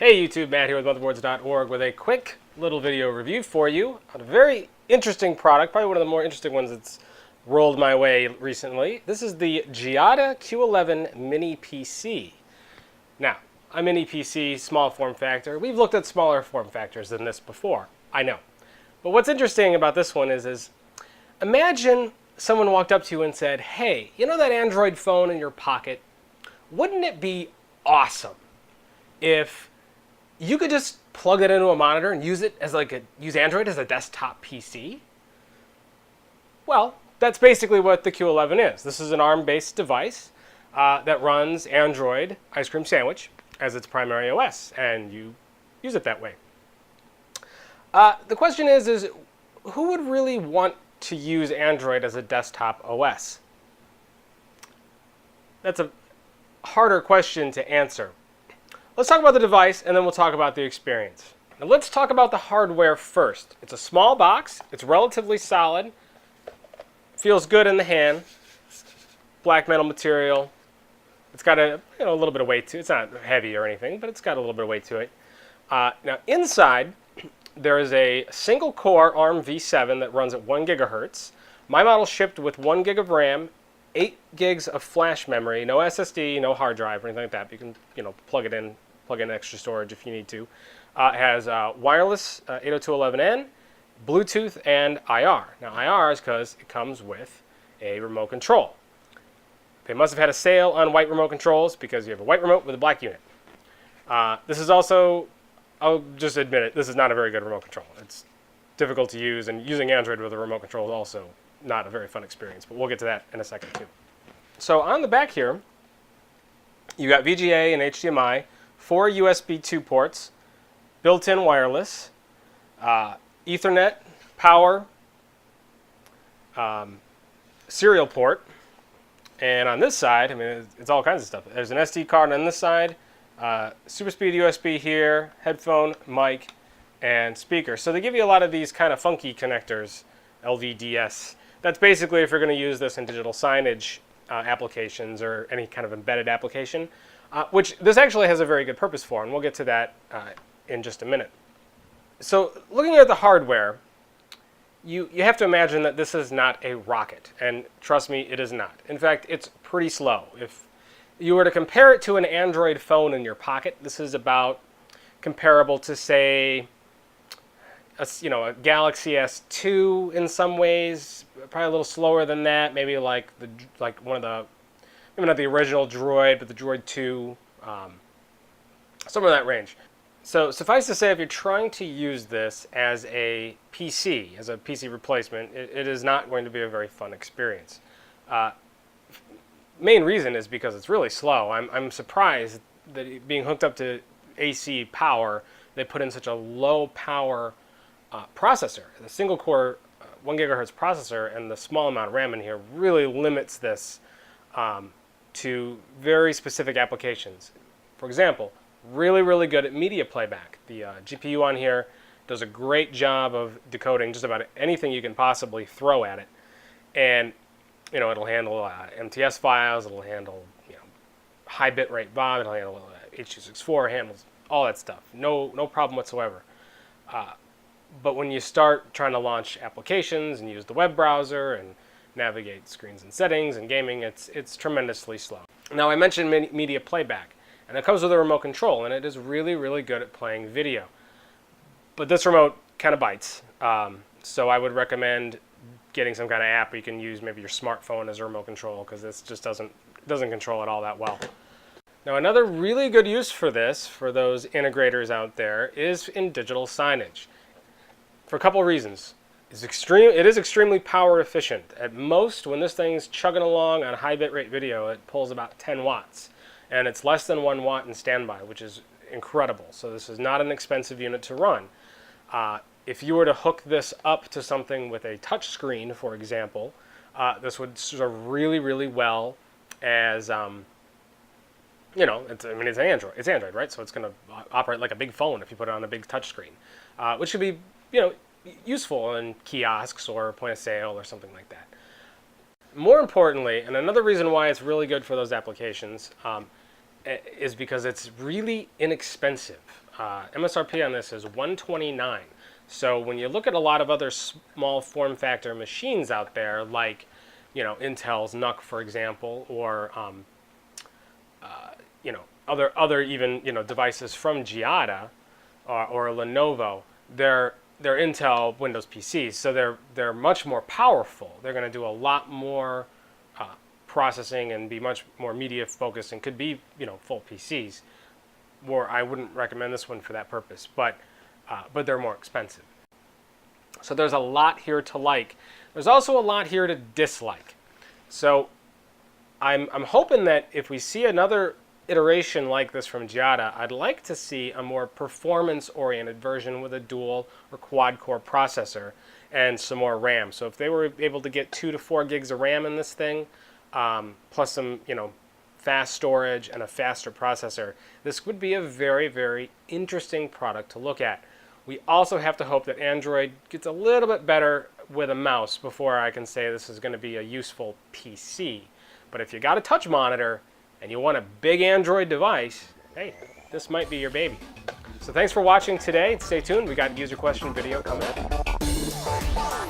Hey YouTube, Matt here with Motherboards.org with a quick little video review for you on a very interesting product, probably one of the more interesting ones that's rolled my way recently. This is the Giada Q11 mini PC. Now, a mini PC, small form factor. We've looked at smaller form factors than this before, I know. But what's interesting about this one is imagine someone walked up to you and said, hey, you know that Android phone in your pocket? Wouldn't it be awesome if you could just plug it into a monitor and use it as use Android as a desktop PC? Well, that's basically what the Q11 is. This is an ARM-based device that runs Android Ice Cream Sandwich as its primary OS, and you use it that way. The question is who would really want to use Android as a desktop OS? That's a harder question to answer. Let's talk about the device, and then we'll talk about the experience. Now let's talk about the hardware first. It's a small box. It's relatively solid. Feels good in the hand. Black metal material. It's got a little bit of weight to it. It's not heavy or anything, but it's got a little bit of weight to it. Now inside, there is a single-core ARM v7 that runs at 1 gigahertz. My model shipped with 1 gig of RAM, 8 gigs of flash memory, no SSD, no hard drive or anything like that. But you can plug in extra storage if you need to. It has wireless 802.11n, Bluetooth, and IR. Now IR is because it comes with a remote control. They must have had a sale on white remote controls because you have a white remote with a black unit. This is also, I'll just admit it, this is not a very good remote control. It's difficult to use, and using Android with a remote control is also not a very fun experience, but we'll get to that in a second too. So on the back here, you got VGA and HDMI, 4 USB 2 ports, built-in wireless, Ethernet, power, serial port, and on this side, I mean, it's all kinds of stuff. There's an SD card on this side, super speed USB here, headphone, mic, and speaker. So they give you a lot of these kind of funky connectors, LVDS. That's basically if you're going to use this in digital signage applications or any kind of embedded application, which this actually has a very good purpose for, and we'll get to that in just a minute. So looking at the hardware, you have to imagine that this is not a rocket, and trust me, it is not. In fact, it's pretty slow. If you were to compare it to an Android phone in your pocket, this is about comparable to, say, a Galaxy S2 in some ways, probably a little slower than that. Maybe maybe not the original Droid, but the Droid 2, somewhere in that range. So suffice to say, if you're trying to use this as a PC replacement, it is not going to be a very fun experience. Main reason is because it's really slow. I'm surprised that being hooked up to AC power, they put in such a low power processor. The single core 1 gigahertz processor and the small amount of RAM in here really limits this to very specific applications. For example, really good at media playback. The GPU on here does a great job of decoding just about anything you can possibly throw at it, and it'll handle MTS files, it'll handle high bitrate VOV, it'll handle H.264, handles all that stuff. No problem whatsoever. But when you start trying to launch applications and use the web browser and navigate screens and settings and gaming, it's tremendously slow. Now I mentioned media playback, and it comes with a remote control, and it is really good at playing video. But this remote kind of bites, so I would recommend getting some kind of app where you can use maybe your smartphone as a remote control, because this just doesn't control it all that well. Now another really good use for this, for those integrators out there, is in digital signage. For a couple of reasons. It is extremely power efficient. At most, when this thing's chugging along on high bitrate video, it pulls about 10 watts. And it's less than 1 watt in standby, which is incredible. So this is not an expensive unit to run. If you were to hook this up to something with a touch screen, for example, this would serve really well as it's Android. It's Android, right? So it's going to operate like a big phone if you put it on a big touch screen, which could be useful in kiosks or point of sale or something like that. More importantly, and another reason why it's really good for those applications, is because it's really inexpensive. MSRP on this is $129. So when you look at a lot of other small form factor machines out there, like Intel's NUC, for example, or other even devices from Giada or Lenovo, they're Intel Windows PCs, so they're much more powerful. They're going to do a lot more processing and be much more media focused, and could be full PCs. Or I wouldn't recommend this one for that purpose, but they're more expensive. So there's a lot here to like. There's also a lot here to dislike. So I'm hoping that if we see another iteration like this from Giada, I'd like to see a more performance-oriented version with a dual or quad-core processor and some more RAM. So if they were able to get 2 to 4 gigs of RAM in this thing, plus some fast storage and a faster processor, this would be a very, very interesting product to look at. We also have to hope that Android gets a little bit better with a mouse before I can say this is going to be a useful PC. But if you got a touch monitor and you want a big Android device, hey, this might be your baby. So thanks for watching today. Stay tuned. We got a user question video coming up.